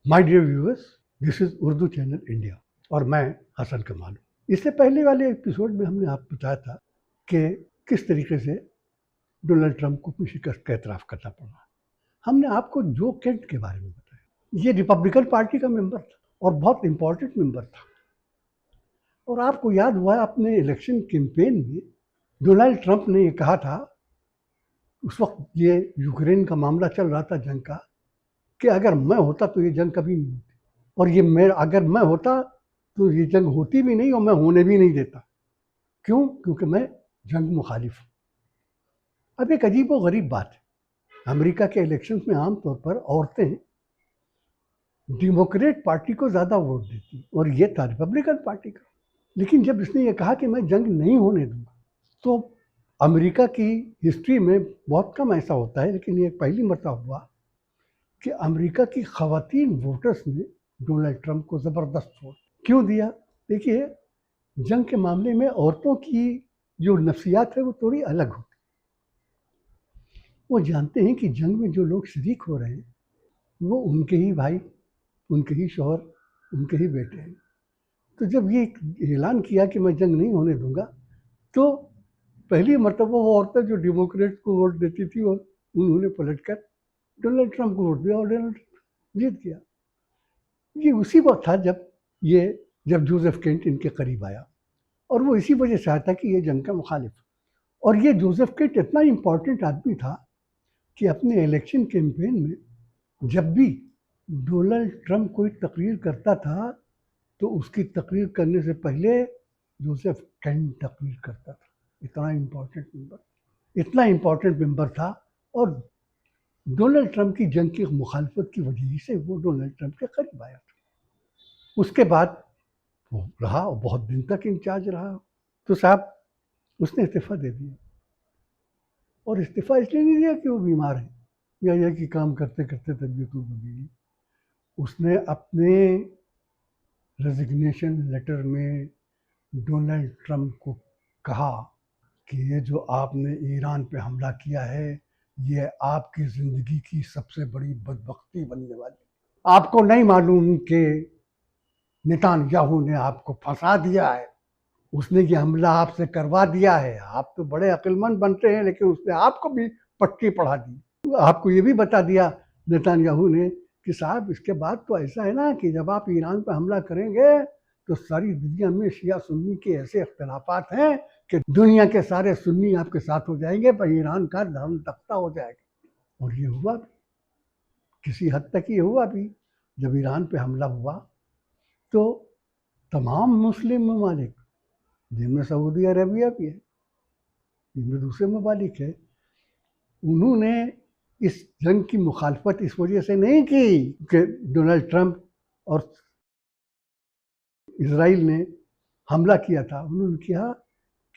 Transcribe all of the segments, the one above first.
My dear viewers, this is Urdu channel India और मैं हसन कमाल हूँ। इससे पहले वाले एपिसोड में हमने आपको बताया था कि किस तरीके से डोनाल्ड ट्रंप को अपनी शिकस्त का एतराफ़ करना पड़ा। हमने आपको जो केंट के बारे में बताया। ये रिपब्लिकन पार्टी का मेंबर था और बहुत इम्पोर्टेंट मेंबर था। और आपको याद हुआ अपने इलेक्शन कैंपेन में डोनाल्ड ट्रंप ने ये कहा था, उस वक्त ये यूक्रेन का मामला चल रहा था जंग का, कि अगर मैं होता तो ये जंग कभी नहीं होती, और ये अगर मैं होता तो ये जंग होती भी नहीं और मैं होने भी नहीं देता। क्यों? क्योंकि मैं जंग मुखालिफ हूँ। अब एक अजीब व गरीब बात है, अमेरिका के इलेक्शंस में आमतौर पर औरतें डेमोक्रेट पार्टी को ज़्यादा वोट देती और ये था रिपब्लिकन पार्टी का। लेकिन जब इसने ये कहा कि मैं जंग नहीं होने दूंगा, तो अमेरिका की हिस्ट्री में बहुत कम ऐसा होता है, लेकिन ये पहली मरतबा हुआ कि अमेरिका की ख़वातीन वोटर्स ने डोनाल्ड ट्रंप को ज़बरदस्त वोट क्यों दिया। देखिए, जंग के मामले में औरतों की जो नफ्सियात है वो थोड़ी अलग होती है। वो जानते हैं कि जंग में जो लोग शरीक हो रहे हैं वो उनके ही भाई, उनके ही शौहर, उनके ही बेटे हैं। तो जब ये ऐलान किया कि मैं जंग नहीं होने दूंगा, तो पहली मरतबा वो औरतें जो डेमोक्रेट को वोट देती थी और उन्होंने पलटकर डोनाल्ड ट्रंप को वोट दिया और डोनाल्ड ट्रंप जीत गया। ये उसी वक्त था जब जोसेफ केंट इनके करीब आया, और वो इसी वजह से आया था कि ये जंग का मुखालिफ। और ये जोसेफ केंट इतना इम्पोर्टेंट आदमी था कि अपने इलेक्शन कैंपेन में जब भी डोनाल्ड ट्रंप कोई तकरीर करता था तो उसकी तकरीर करने से पहले जोसेफ केंट तकरीर करता था। इतना इम्पोर्टेंट मेंबर था, और डोनाल्ड ट्रंप की जंग की मुखालफत की वजह से वो डोनाल्ड ट्रंप के करीब आया था। उसके बाद वो रहा और बहुत दिन तक इंचार्ज रहा। तो साहब उसने इस्तीफ़ा दे दिया, और इस्तीफ़ा इसलिए नहीं दिया कि वो बीमार है या कि काम करते करते तबीयत हो गई। उसने अपने रेजिग्नेशन लेटर में डोनाल्ड ट्रंप को कहा कि ये जो आपने ईरान पे हमला किया है, ये आपकी ज़िंदगी की सबसे बड़ी बदबख्ती बनने वाली। आपको नहीं मालूम कि नेतान्याहू ने आपको फंसा दिया है, उसने ये हमला आपसे करवा दिया है। आप तो बड़े अक्लमंद बनते हैं, लेकिन उसने आपको भी पट्टी पढ़ा दी। आपको ये भी बता दिया नेतान्याहू ने कि साहब इसके बाद तो ऐसा है ना कि जब आप ईरान पर हमला करेंगे तो सारी दुनिया में शिया सुन्नी के ऐसे इख्तलाफात हैं कि दुनिया के सारे सुन्नी आपके साथ हो जाएंगे, पर ईरान का धर्म तख्ता हो जाएगा। और ये हुआ भी, किसी हद तक ये हुआ भी। जब ईरान पे हमला हुआ तो तमाम मुस्लिम ममालिक, जिनमें सऊदी अरबिया भी है, जिनमें दूसरे ममालिक है, उन्होंने इस जंग की मुखालफत इस वजह से नहीं की कि डोनाल्ड ट्रंप और इजराइल ने हमला किया था। उन्होंने किया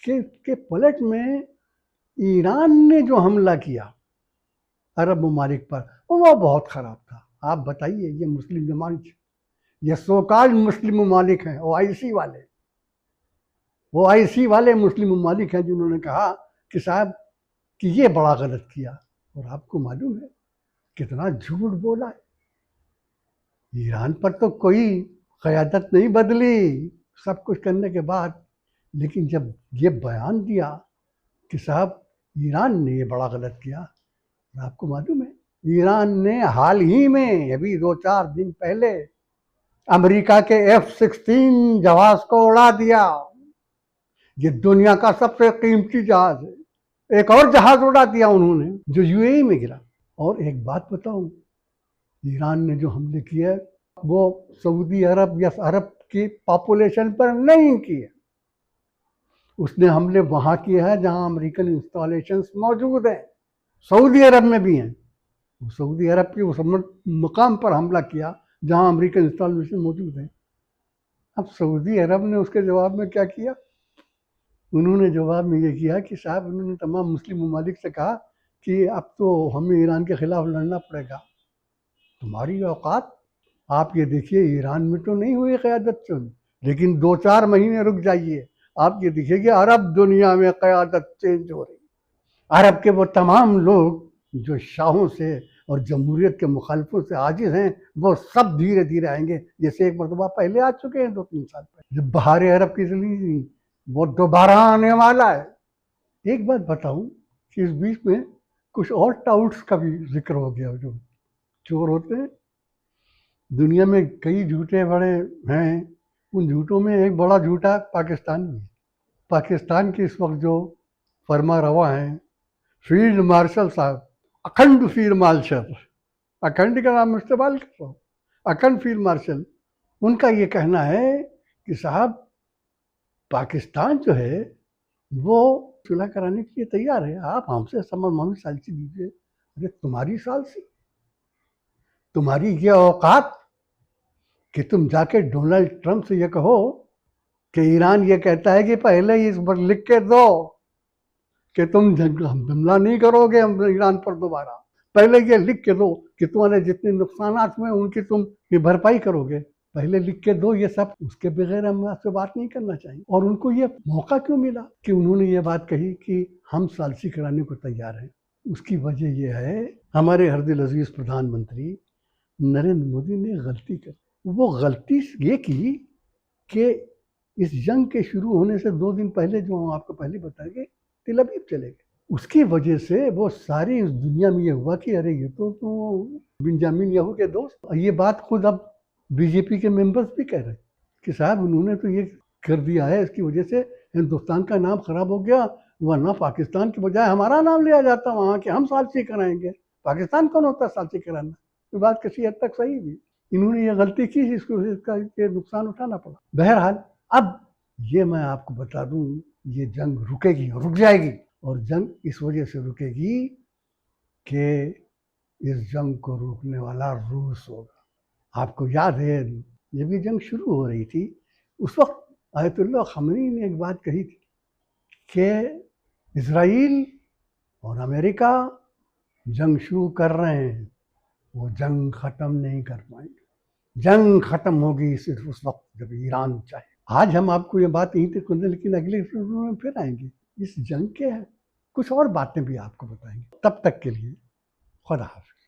कि पलट में ईरान ने जो हमला किया अरब ममालिक पर, वो बहुत ख़राब था। आप बताइए, ये मुस्लिम ममालिक, ये सोकाल्ड मुस्लिम ममालिक हैं, वो आईसी वाले मुस्लिम ममालिक हैं जिन्होंने कहा कि साहब कि ये बड़ा गलत किया। और आपको मालूम है कितना झूठ बोला है। ईरान पर तो कोई क़यादत नहीं बदली सब कुछ करने के बाद, लेकिन जब ये बयान दिया कि साहब ईरान ने ये बड़ा गलत किया, आपको मालूम है ईरान ने हाल ही में अभी 2-4 दिन पहले अमेरिका के F-16 जहाज को उड़ा दिया। ये दुनिया का सबसे कीमती जहाज है। एक और जहाज उड़ा दिया उन्होंने जो यूएई में गिरा। और एक बात बताऊं, ईरान ने जो हमले किए वो सऊदी अरब या अरब की पॉपुलेशन पर नहीं किए। उसने हमले वहाँ किए हैं जहाँ अमेरिकन इंस्टॉलेशंस मौजूद हैं, सऊदी अरब में भी हैं। सऊदी अरब के उस मकाम पर हमला किया जहाँ अमेरिकन इंस्टॉलेशन मौजूद हैं। अब सऊदी अरब ने उसके जवाब में क्या किया? उन्होंने जवाब में ये किया कि साहब, उन्होंने तमाम मुस्लिम ममालिक से कहा कि अब तो हमें ईरान के ख़िलाफ़ लड़ना पड़ेगा। तुम्हारी औकात, आप ये देखिए ईरान में तो नहीं हुई क़यादत चेंज, लेकिन 2-4 महीने रुक जाइए, आप ये देखिए कि अरब दुनिया में क़यादत चेंज हो रही। अरब के वो तमाम लोग जो शाहों से اور جمہوریت کے مخالفوں سے عاجز ہیں وہ سب دھیرے دھیرے آئیں گے، جیسے ایک مرتبہ پہلے آ چکے ہیں 2-3 سال پہلے جب بہار عرب کی چلی تھی، وہ دوبارہ آنے والا ہے۔ ایک بات بتاؤں کہ اس بیچ میں کچھ اور ٹاؤٹس کا بھی ذکر ہو گیا، جو چور ہوتے ہیں دنیا میں کئی جھوٹے بڑے ہیں، ان جھوٹوں میں ایک بڑا جھوٹا پاکستان بھی ہے۔ پاکستان کے اس وقت جو فرما روا ہیں فیلڈ مارشل صاحب، اکھنڈ فیلڈ مارشل، اکھنڈ کا نام استعمال کر رہا ہوں، اکھنڈ فیلڈ مارشل، ان کا یہ کہنا ہے کہ صاحب پاکستان جو ہے وہ صلح کرانے کے لیے تیار ہے، آپ ہم سے محمد ثالثی دیجیے۔ ارے تمہاری ثالثی، تمہاری یہ اوقات کہ تم جا کے ڈونلڈ ٹرمپ سے یہ کہو کہ ایران یہ کہتا ہے کہ پہلے ہی اس پر لکھ کے دو کہ تم حملہ نہیں کرو گے ایران پر دوبارہ، پہلے یہ لکھ کے دو کہ تمہارے جتنے نقصانات ہوئے ان کی تم یہ بھرپائی کرو گے، پہلے لکھ کے دو یہ سب، اس کے بغیر ہم آپ سے بات نہیں کرنا چاہیں۔ اور ان کو یہ موقع کیوں ملا کہ انہوں نے یہ بات کہی کہ ہم ثالثی کرانے کو تیار ہیں؟ اس کی وجہ یہ ہے ہمارے ہر دل عزیز پردھان منتری نریندر مودی نے غلطی کی۔ وہ غلطی یہ کی کہ اس جنگ کے شروع ہونے سے 2 دن پہلے، جو ہم آپ کو پہلے بتائیں گے، تل ابیب چلے گئے۔ اس کی وجہ سے وہ ساری اس دنیا میں یہ ہوا کہ ارے یہ تو بنجامن یہو کے دوست، یہ بات خود اب بی جے پی کے ممبرز بھی کہہ رہے ہیں کہ صاحب انہوں نے تو یہ کر دیا ہے، اس کی وجہ سے ہندوستان کا نام خراب ہو گیا، ورنہ پاکستان کے بجائے ہمارا نام لیا جاتا وہاں کہ ہم ثالثی کرائیں گے، پاکستان کون ہوتا ہے ثالثی کرانا؟ یہ بات کسی حد تک صحیح بھی، انہوں نے یہ غلطی کی، اس کو اس کا یہ نقصان اٹھانا پڑا۔ بہرحال اب یہ میں آپ کو بتا دوں، یہ جنگ رکے گی، رک جائے گی، اور جنگ اس وجہ سے رکے گی کہ اس جنگ کو روکنے والا روس ہوگا۔ آپ کو یاد ہے جب یہ جنگ شروع ہو رہی تھی اس وقت آیت اللہ خامنئی نے ایک بات کہی تھی کہ اسرائیل اور امریکہ جنگ شروع کر رہے ہیں، وہ جنگ ختم نہیں کر پائیں گے، جنگ ختم ہوگی صرف اس وقت جب ایران چاہے۔ آج ہم آپ کو یہ بات یہیں تک کریں، لیکن اگلے ایپیسوڈ میں پھر آئیں گے، اس جنگ کے کچھ اور باتیں بھی آپ کو بتائیں گے۔ تب تک کے لیے خدا حافظ۔